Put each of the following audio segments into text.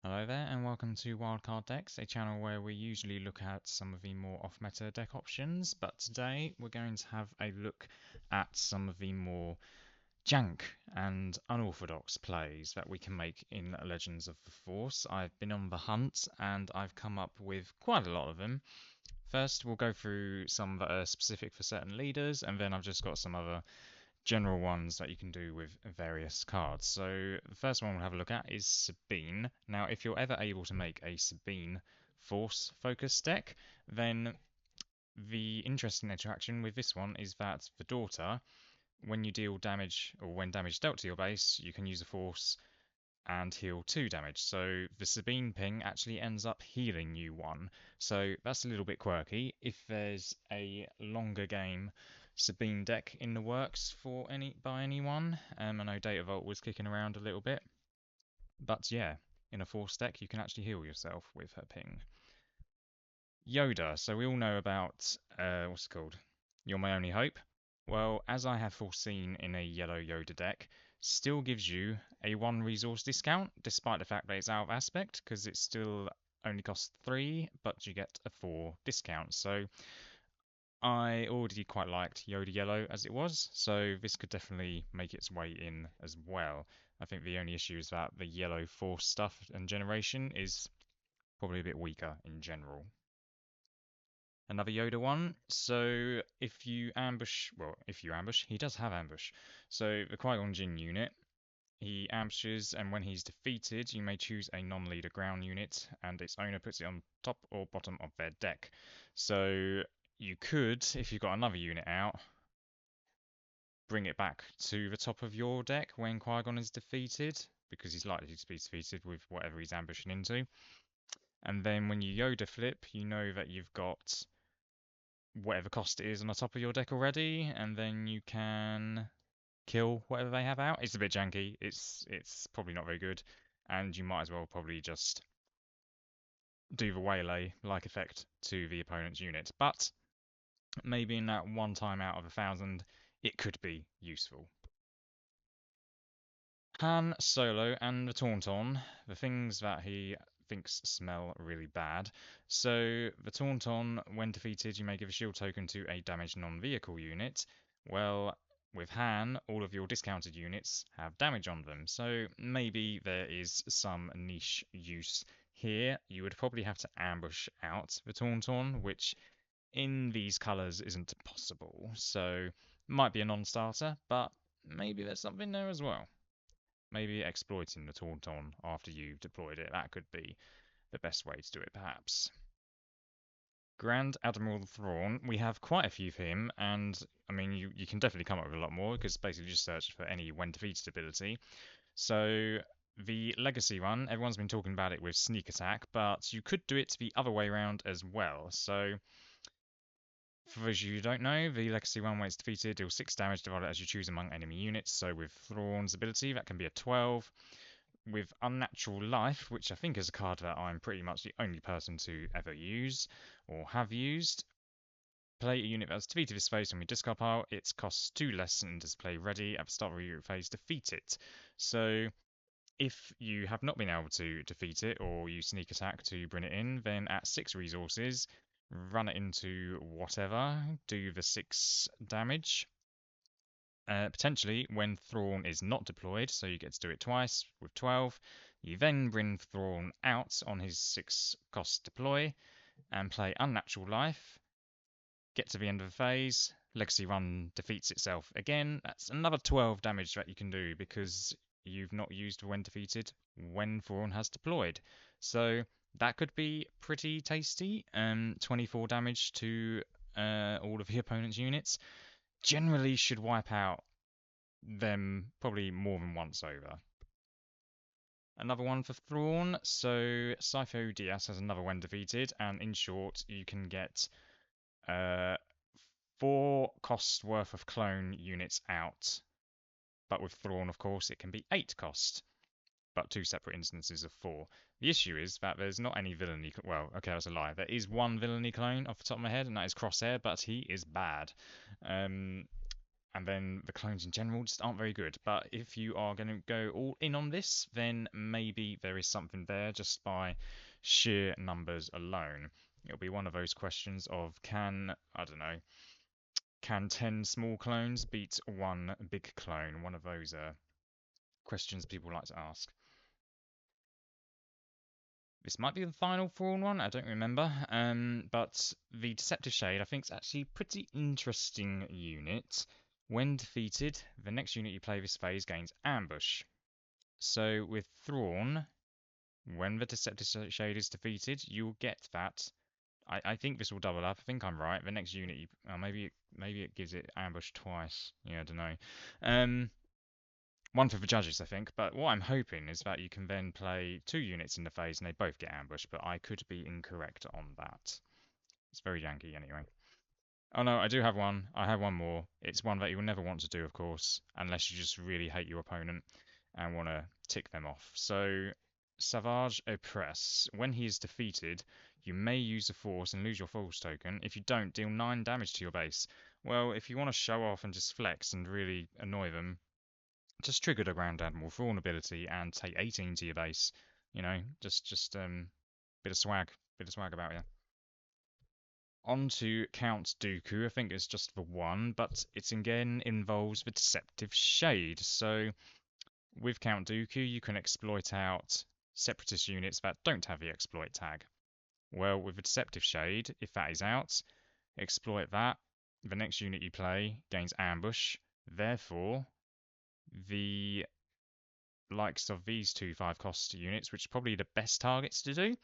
Hello there, and welcome to Wildcard Decks, a channel where we usually look at some of the more off-meta deck options, but today we're going to have a look at some of the more jank and unorthodox plays that we can make in Legends of the Force. I've been on the hunt and I've come up with quite a lot of them. First, we'll go through some that are specific for certain leaders, and then I've just got some other general ones that you can do with various cards. So the first one we'll have a look at is Sabine. Now, if you're ever able to make a Sabine Force focus deck, then the interesting interaction with this one is that the daughter, when you deal damage or when damage dealt to your base, you can use a Force and heal 2 damage. So the Sabine ping actually ends up healing you 1. So that's a little bit quirky. If there's a longer game Sabine deck in the works for anyone, I know Data Vault was kicking around a little bit, but yeah, in a Force deck you can actually heal yourself with her ping. Yoda. So we all know about what's it called? You're My Only Hope. Well, as I have foreseen in a yellow Yoda deck, still gives you a 1 resource discount, despite the fact that it's out of aspect, because it still only costs 3, but you get a 4 discount. So I already quite liked Yoda Yellow as it was, so this could definitely make its way in as well. I think the only issue is that the yellow Force stuff and generation is probably a bit weaker in general. Another Yoda one. So if you ambush, he does have ambush. So the Qui-Gon Jinn unit, he ambushes, and when he's defeated, you may choose a non-leader ground unit, and its owner puts it on top or bottom of their deck. So you could, if you've got another unit out, bring it back to the top of your deck when Qui-Gon is defeated, because he's likely to be defeated with whatever he's ambushing into. And then when you Yoda flip, you know that you've got whatever cost it is on the top of your deck already, and then you can kill whatever they have out. It's a bit janky. It's probably not very good, and you might as well probably just do the waylay like effect to the opponent's unit. But maybe in that one time out of 1,000, it could be useful. Han Solo and the Tauntaun, the things that he thinks smell really bad. So the Tauntaun, when defeated, you may give a shield token to a damaged non-vehicle unit. Well, with Han, all of your discounted units have damage on them, so maybe there is some niche use here. You would probably have to ambush out the Tauntaun, which in these colours isn't possible, so might be a non-starter, but maybe there's something there as well. Maybe exploiting the Tauntaun after you've deployed it. That could be the best way to do it, perhaps. Grand Admiral Thrawn, we have quite a few of him, and I mean, you can definitely come up with a lot more because basically just search for any when defeated ability. So the Legacy one, everyone's been talking about it with Sneak Attack, but you could do it the other way around as well. So for those of you who don't know, the Legacy one, when it's defeated, deals 6 damage divided as you choose among enemy units. So with Thrawn's ability, that can be a 12. With Unnatural Life, which I think is a card that I'm pretty much the only person to ever use or have used. Play a unit that's defeated this phase when we discard pile. It costs 2 less and display ready at the start of your phase. Defeat it. So if you have not been able to defeat it or you sneak attack to bring it in, then at 6 resources, run it into whatever, do the 6 damage. Potentially when Thrawn is not deployed, so you get to do it twice with 12. You then bring Thrawn out on his 6 cost deploy and play Unnatural Life. Get to the end of the phase, Legacy Run defeats itself again. That's another 12 damage that you can do because you've not used when defeated when Thrawn has deployed. So that could be pretty tasty. 24 damage to all of the opponent's units. Generally should wipe out them probably more than once over. Another one for Thrawn. So Sifo Dyas has another when defeated, and in short, you can get 4 cost worth of clone units out. But with Thrawn, of course, it can be 8 cost, but 2 separate instances of 4. The issue is that there's not any villainy. Well, okay, that's a lie. There is one villainy clone off the top of my head, and that is Crosshair, but he is bad. And then the clones in general just aren't very good. But if you are going to go all in on this, then maybe there is something there just by sheer numbers alone. It'll be one of those questions of I don't know, can 10 small clones beat one big clone? One of those questions people like to ask. This might be the final Thrawn one, I don't remember. But the Deceptive Shade, I think, is actually a pretty interesting unit. When defeated, the next unit you play this phase gains Ambush. So with Thrawn, when the Deceptive Shade is defeated, you'll get that. I think this will double up. I think I'm right. The next unit, maybe it gives it Ambush twice. Yeah, I don't know. One for the judges, I think, but what I'm hoping is that you can then play 2 units in the phase and they both get ambushed, but I could be incorrect on that. It's very janky anyway. Oh no, I do have one. I have one more. It's one that you will never want to do, of course, unless you just really hate your opponent and want to tick them off. So, Savage Oppress. When he is defeated, you may use the Force and lose your Force token. If you don't, deal 9 damage to your base. Well, if you want to show off and just flex and really annoy them, just trigger the Grand Admiral for all ability and take 18 to your base. You know, just bit of swag about you. On to Count Dooku. I think it's just the one, but it again involves the Deceptive Shade. So with Count Dooku, you can exploit out Separatist units that don't have the exploit tag. Well, with the Deceptive Shade, if that is out, exploit that. The next unit you play gains ambush. Therefore, the likes of these two 5-cost units, which are probably the best targets to do,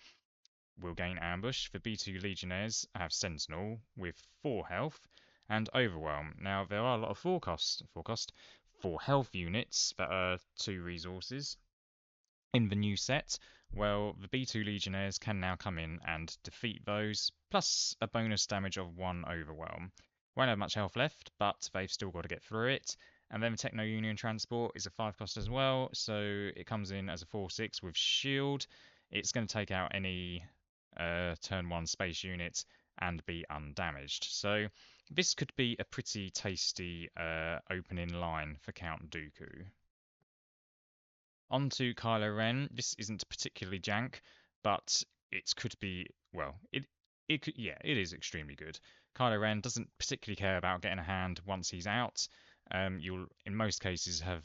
will gain ambush. The B2 Legionnaires have Sentinel with 4 health and Overwhelm. Now there are a lot of 4 health units that are 2 resources in the new set. Well, the B2 Legionnaires can now come in and defeat those, plus a bonus damage of 1 Overwhelm. Won't have much health left, but they've still got to get through it. And then the Techno Union Transport is a 5-cost as well, so it comes in as a 4/6 with shield. It's going to take out any turn 1 space unit and be undamaged. So this could be a pretty tasty opening line for Count Dooku. On to Kylo Ren. This isn't particularly jank, but it could be, well, it could, yeah, it is extremely good. Kylo Ren doesn't particularly care about getting a hand once he's out. You'll, in most cases, have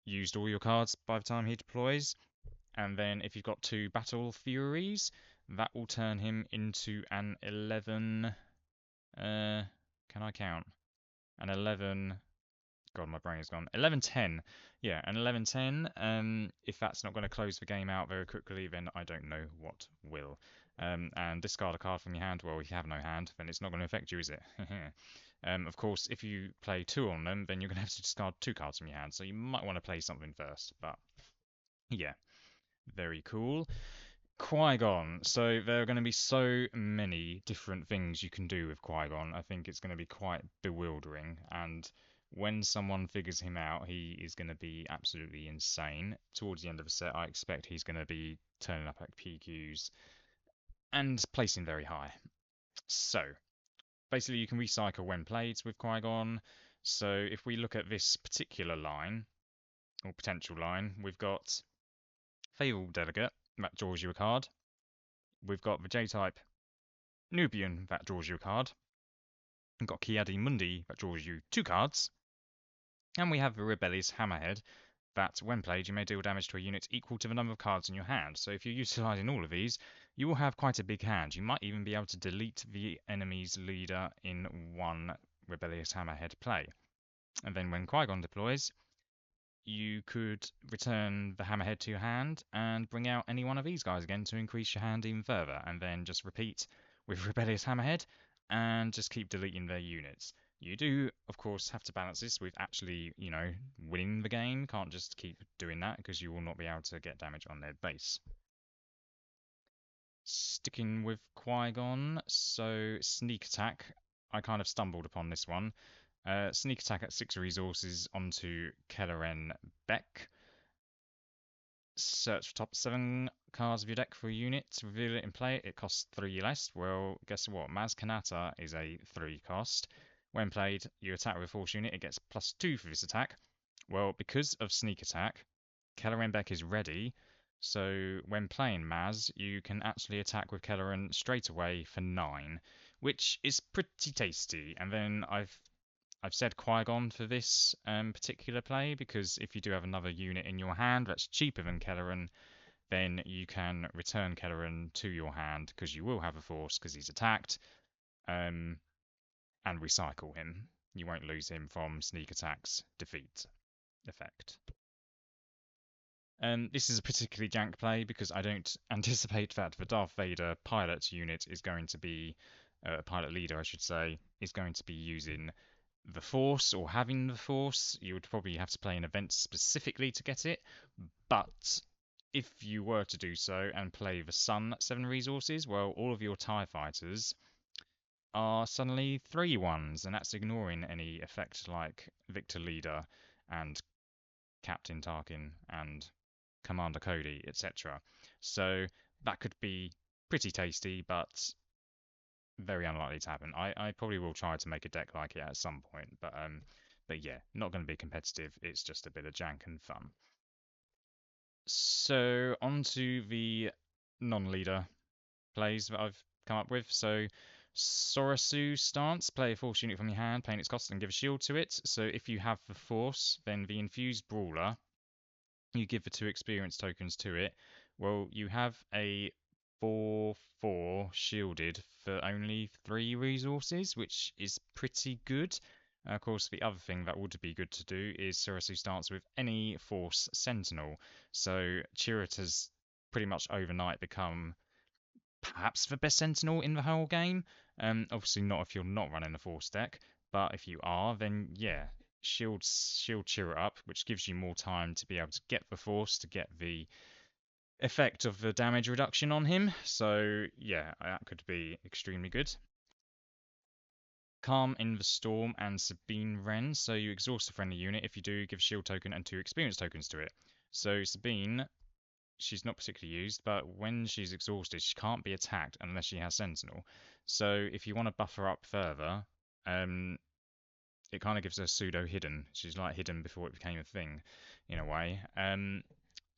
used all your cards by the time he deploys. And then if you've got 2 Battle Furies, that will turn him into an 11. Can I count? An 11. God, my brain is gone. 11-10. Yeah, an 11-10. If that's not going to close the game out very quickly, then I don't know what will. And discard a card from your hand. Well, if you have no hand, then it's not going to affect you, is it? Of course, if you play 2 on them, then you're going to have to discard 2 cards from your hand. So you might want to play something first. But yeah, very cool. Qui-Gon. So there are going to be so many different things you can do with Qui-Gon. I think it's going to be quite bewildering. And when someone figures him out, he is going to be absolutely insane. Towards the end of the set, I expect he's going to be turning up at PQs and placing very high. So basically, you can recycle when played with Qui-Gon. So if we look at this particular line, or potential line, we've got Faithful Delegate, that draws you a card. We've got the J-type Nubian, that draws you a card. We've got Ki-Adi-Mundi, that draws you 2 cards. And we have the Rebellious Hammerhead, that when played you may deal damage to a unit equal to the number of cards in your hand. So if you're utilising all of these, you will have quite a big hand. You might even be able to delete the enemy's leader in 1 Rebellious Hammerhead play. And then when Qui-Gon deploys, you could return the Hammerhead to your hand and bring out any one of these guys again to increase your hand even further, and then just repeat with Rebellious Hammerhead and just keep deleting their units. You do, of course, have to balance this with actually, winning the game. Can't just keep doing that because you will not be able to get damage on their base. Sticking with Qui-Gon, so Sneak Attack. I kind of stumbled upon this one. Sneak Attack at 6 resources onto Kelleran Beck. Search for top 7 cards of your deck for a unit. To reveal it and play it, it costs 3 less. Well, guess what? Maz Kanata is a 3 cost. When played, you attack with a force unit, it gets +2 for this attack. Well, because of sneak attack, Kelleran Beck is ready, so when playing Maz, you can actually attack with Kelleran straight away for 9, which is pretty tasty. And then I've said Qui-Gon for this particular play, because if you do have another unit in your hand that's cheaper than Kelleran, then you can return Kelleran to your hand, because you will have a force because he's attacked, and recycle him. You won't lose him from sneak attack's defeat effect. This is a particularly jank play because I don't anticipate that the Darth Vader pilot unit is going to be, pilot leader I should say, is going to be using the Force or having the Force. You would probably have to play an event specifically to get it, but if you were to do so and play the Sun 7 resources, well, all of your TIE fighters are suddenly 3-1s, and that's ignoring any effect like Victor Leader and Captain Tarkin and Commander Cody, etc. So that could be pretty tasty, but very unlikely to happen. I probably will try to make a deck like it at some point, but yeah, not going to be competitive. It's just a bit of jank and fun. So on to the non-leader plays that I've come up with. So Sorasu stance, play a force unit from your hand, paying its cost and give a shield to it. So if you have the force, then the infused brawler, you give the 2 experience tokens to it. Well, you have a 4/4 shielded for only 3 resources, which is pretty good. Of course, the other thing that would be good to do is Sorasu starts with any Force Sentinel. So Chirrut has pretty much overnight become perhaps the best Sentinel in the whole game. Obviously not if you're not running a Force deck, but if you are, then yeah, shield Chirrut up, which gives you more time to be able to get the Force, to get the effect of the damage reduction on him. So yeah, that could be extremely good. Calm in the Storm and Sabine Wren. So you exhaust a friendly unit. If you do, give a shield token and 2 experience tokens to it. So Sabine, she's not particularly used, but when she's exhausted, she can't be attacked unless she has Sentinel. So if you want to buff her up further, it kind of gives her pseudo hidden. She's like hidden before it became a thing, in a way.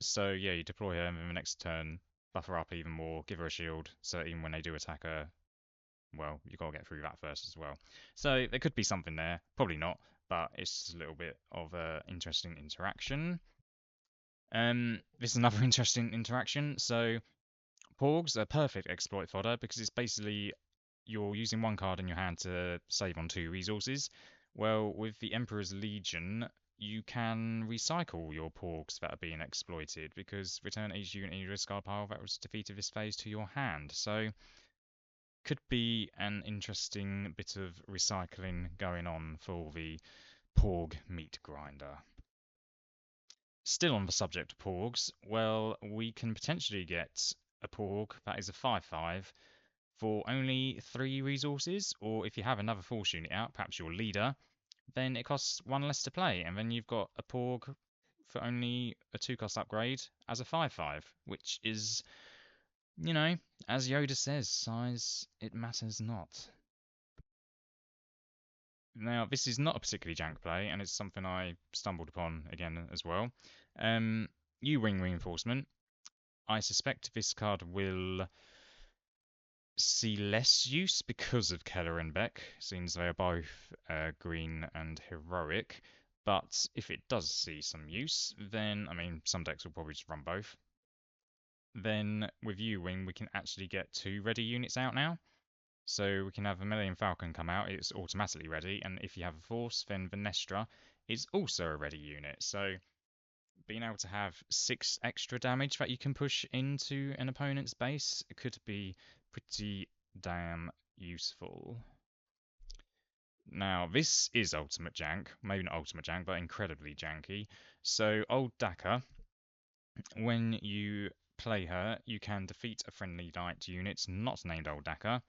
So yeah, you deploy her, and then the next turn, buff her up even more, give her a shield, so even when they do attack her, well, you gotta get through that first as well. So there could be something there, probably not, but it's just a little bit of a interesting interaction. This is another interesting interaction. So Porgs are perfect exploit fodder because it's basically you're using 1 card in your hand to save on 2 resources. Well, with the Emperor's Legion, you can recycle your Porgs that are being exploited because return each unit in your discard pile that was defeated this phase to your hand. So could be an interesting bit of recycling going on for the Porg meat grinder. Still on the subject of Porgs, well, we can potentially get a Porg that is a 5/5 for only 3 resources, or if you have another force unit out, perhaps your leader, then it costs 1 less to play, and then you've got a Porg for only a 2-cost upgrade as a 5/5, which is, you know, as Yoda says, size, it matters not. Now, this is not a particularly jank play, and it's something I stumbled upon again as well. U-Wing Reinforcement. I suspect this card will see less use because of Keller and Beck, since they are both green and heroic. But if it does see some use, then, I mean, some decks will probably just run both. Then with U-Wing, we can actually get 2 ready units out now. So we can have a Millennium Falcon come out, it's automatically ready, and if you have a Force, then Venestra is also a ready unit. So being able to have 6 extra damage that you can push into an opponent's base could be pretty damn useful. Now, this is ultimate jank, maybe not ultimate jank, but incredibly janky. So Old Daka, when you play her, you can defeat a friendly knight unit not named Old Daka.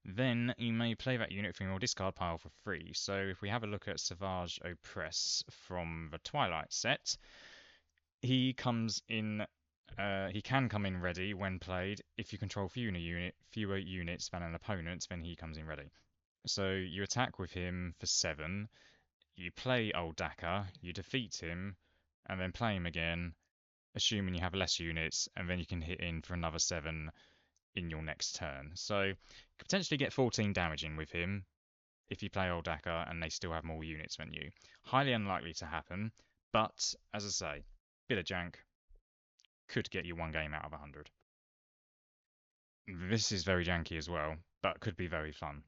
Then you may play that unit from your discard pile for free. So if we have a look at Savage Opress from the Twilight set, he comes in. He can come in ready when played. If you control fewer units than an opponent, then he comes in ready. So you attack with him for 7, you play Old Daka, you defeat him, and then play him again, assuming you have less units, and then you can hit in for another 7 in your next turn. So you could potentially get 14 damage in with him if you play Old Daka and they still have more units than you. Highly unlikely to happen, but as I say, bit of jank could get you one game out of 100. This is very janky as well, but could be very fun.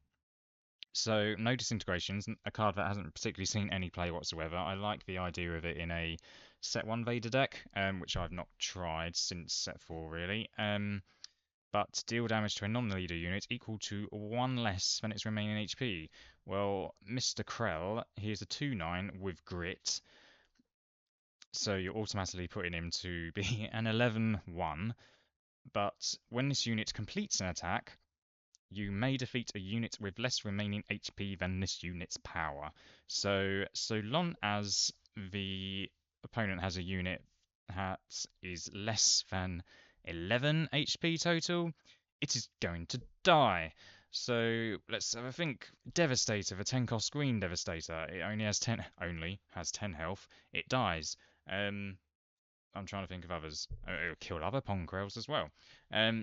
So, no disintegrations, a card that hasn't particularly seen any play whatsoever. I like the idea of it in a set 1 Vader deck, which I've not tried since set 4 really. But deal damage to a non-leader unit equal to 1 less than its remaining HP. Well, Mr. Krell, he is a 2/9 with grit, so you're automatically putting him to be an 11/1. But when this unit completes an attack, you may defeat a unit with less remaining HP than this unit's power. So long as the opponent has a unit that is less than 11 HP total, it is going to die. So let's have a think. Devastator, the 10 cost green Devastator, it only has 10 health. It dies. I'm trying to think of others. It'll kill other Ponkrells as well.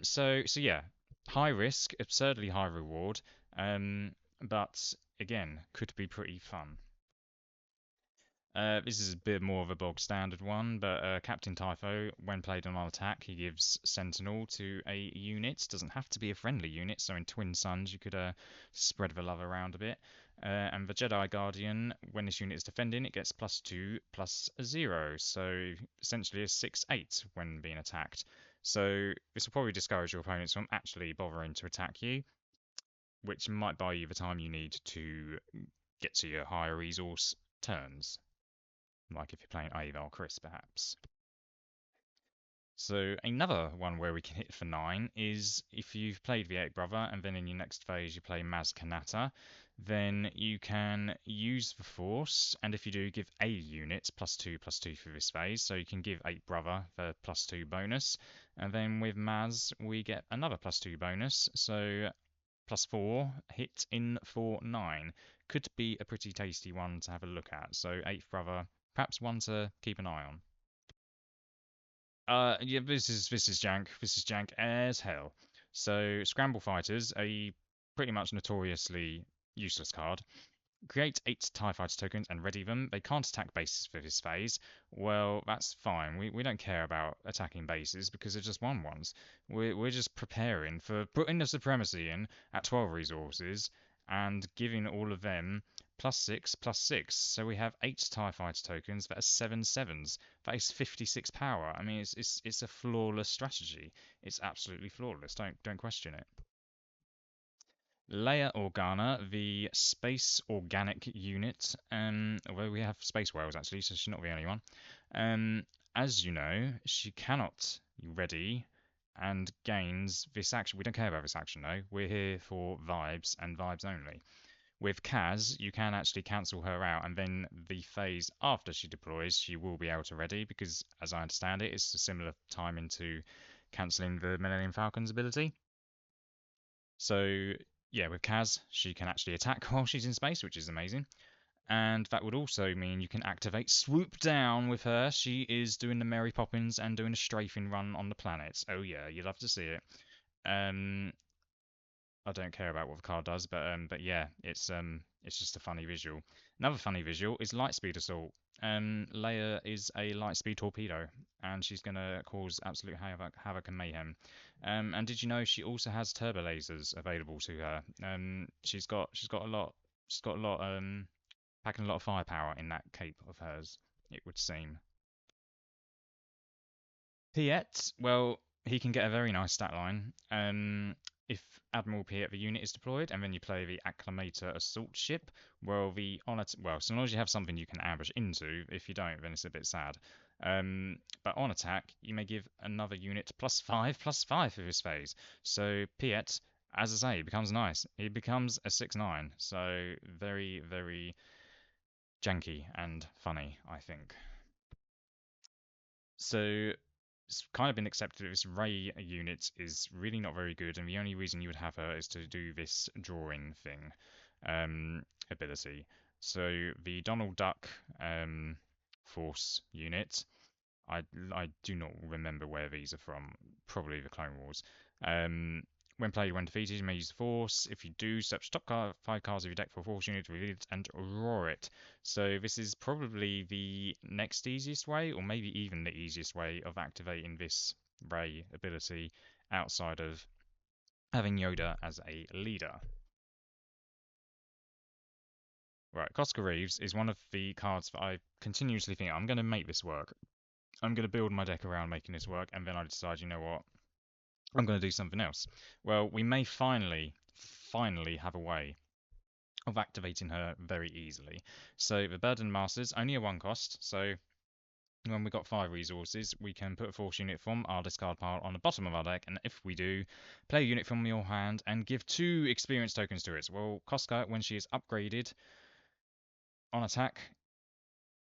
So yeah, high risk, absurdly high reward. But again, could be pretty fun. This is a bit more of a bog standard one, but Captain Typho, when played on attack, he gives Sentinel to a unit. Doesn't have to be a friendly unit, so in Twin Suns you could spread the love around a bit. And the Jedi Guardian, when this unit is defending, it gets +2/+0, so essentially a 6/8 when being attacked. So this will probably discourage your opponents from actually bothering to attack you, which might buy you the time you need to get to your higher resource turns, like if you're playing Avar Chris, perhaps. So another one where we can hit for 9 is if you've played the 8 Brother and then in your next phase you play Maz Kanata, then you can use the Force, and if you do, give a unit +2/+2 for this phase, so you can give 8 Brother the +2 bonus, and then with Maz we get another +2 bonus, so +4 hit in for 9. Could be a pretty tasty one to have a look at, so 8th Brother, perhaps one to keep an eye on. Yeah, this is jank. This is jank as hell. So Scramble Fighters, a pretty much notoriously useless card. Create 8 TIE Fighter tokens and ready them. They can't attack bases for this phase. Well, that's fine. We don't care about attacking bases because they're just 1/1s. We're just preparing for putting the Supremacy in at 12 resources and giving all of them +6/+6. So we have 8 TIE Fighter tokens that are 7/7s. That is 56 power. I mean, it's a flawless strategy. It's absolutely flawless. Don't question it. Leia Organa, the space organic unit, where we have space whales actually, so she's not the only one. As you know, she cannot ready and gains this action. We don't care about this action though. We're here for vibes and vibes only. With Kaz, you can actually cancel her out, and then the phase after she deploys, she will be able to ready because, as I understand it, it's a similar timing to cancelling the Millennium Falcon's ability. So yeah, with Kaz, she can actually attack while she's in space, which is amazing. And that would also mean you can activate Swoop Down with her. She is doing the Mary Poppins and doing a strafing run on the planets. Oh yeah, you'd love to see it. Um, I don't care about what the card does, but yeah, it's just a funny visual. Another funny visual is Lightspeed Assault. Leia is a Lightspeed torpedo, and she's gonna cause absolute havoc and mayhem. And did you know she also has turbo lasers available to her? She's got a lot. She's got a lot. Packing a lot of firepower in that cape of hers. It would seem. Piet, well, he can get a very nice stat line. If Admiral Piet the unit is deployed, and then you play the Acclamator assault ship, well, so long as you have something you can ambush into. If you don't, then it's a bit sad. But on attack, you may give another unit +5/+5 for this phase. So Piet, as I say, becomes nice. He becomes a 6/9. So very, very janky and funny, I think. So it's kind of been accepted that this Ray unit is really not very good, and the only reason you would have her is to do this drawing thing. ability. So the Donald Duck Force unit, I do not remember where these are from. Probably the Clone Wars. Um, when played when defeated, you may use the Force. If you do, search top 5 cards of your deck for a Force unit, reveal it, and roar it. So this is probably the next easiest way, or maybe even the easiest way of activating this Ray ability outside of having Yoda as a leader. Right, Costco Reeves is one of the cards that I continuously think I'm going to make this work. I'm going to build my deck around making this work, and then I decide, you know what, I'm going to do something else. Well, we may finally have a way of activating her very easily. So the Burden Master's only a 1 cost, so when we've got 5 resources, we can put a Force unit from our discard pile on the bottom of our deck, and if we do, play a unit from your hand and give 2 experience tokens to it. Well, Koska, when she is upgraded on attack,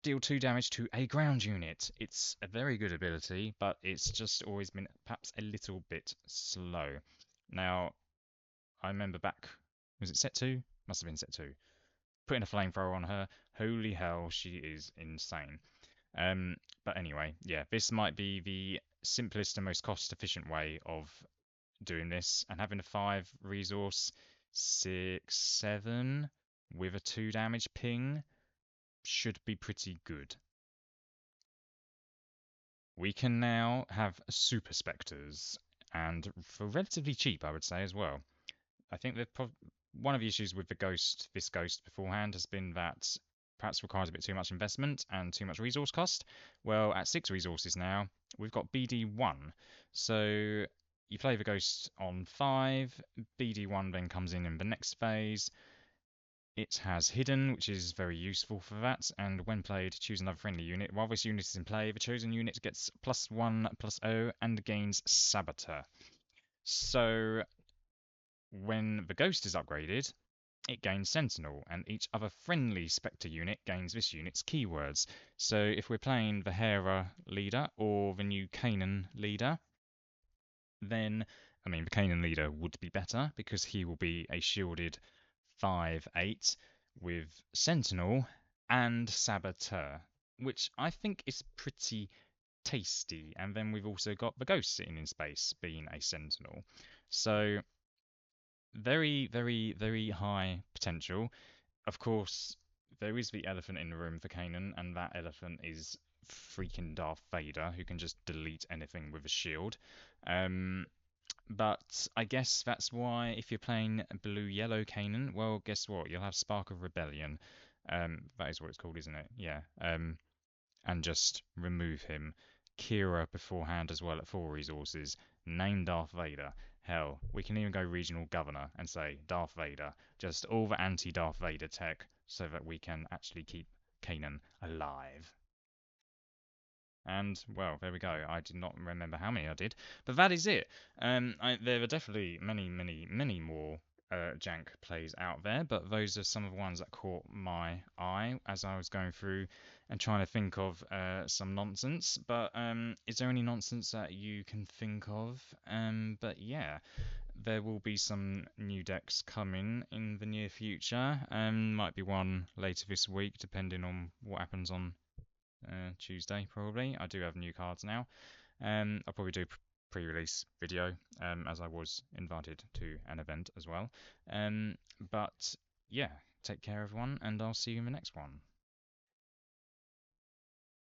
deal 2 damage to a ground unit. It's a very good ability, but it's just always been perhaps a little bit slow. Now, I remember back, was it set 2? Must have been set 2. Putting a flamethrower on her, holy hell, she is insane. But anyway, yeah, this might be the simplest and most cost-efficient way of doing this, and having a 5 resource, 6, 7 with a 2 damage ping should be pretty good. We can now have Super Spectres, and for relatively cheap, I would say, as well. I think that one of the issues with this ghost beforehand has been that perhaps requires a bit too much investment and too much resource cost. Well, at 6 resources now, we've got BD1. So you play the ghost on 5, BD1 then comes in the next phase. It has Hidden, which is very useful for that, and when played, choose another friendly unit. While this unit is in play, the chosen unit gets +1/+0 and gains Saboteur. So when the Ghost is upgraded, it gains Sentinel, and each other friendly Spectre unit gains this unit's keywords. So if we're playing the Hera leader or the new Kanan leader, then, I mean, the Kanan leader would be better because he will be a shielded 5/8 with Sentinel and Saboteur, which I think is pretty tasty. And then we've also got the Ghost sitting in space being a Sentinel. So very, very, very high potential. Of course, there is the elephant in the room for Kanan, and that elephant is freaking Darth Vader, who can just delete anything with a shield. But I guess that's why if you're playing blue-yellow Kanan, well, guess what? You'll have Spark of Rebellion. That is what it's called, isn't it? Yeah. And just remove him. Kira beforehand as well at 4 resources. Name Darth Vader. Hell, we can even go regional governor and say Darth Vader. Just all the anti-Darth Vader tech so that we can actually keep Kanan alive. And, well, there we go. I did not remember how many I did, but that is it. There are definitely many, many, many more jank plays out there, but those are some of the ones that caught my eye as I was going through and trying to think of some nonsense. But is there any nonsense that you can think of? But yeah, there will be some new decks coming in the near future. Might be one later this week, depending on what happens on Tuesday probably. I do have new cards now. I'll probably do pre-release video as I was invited to an event as well. But yeah, take care everyone, and I'll see you in the next one.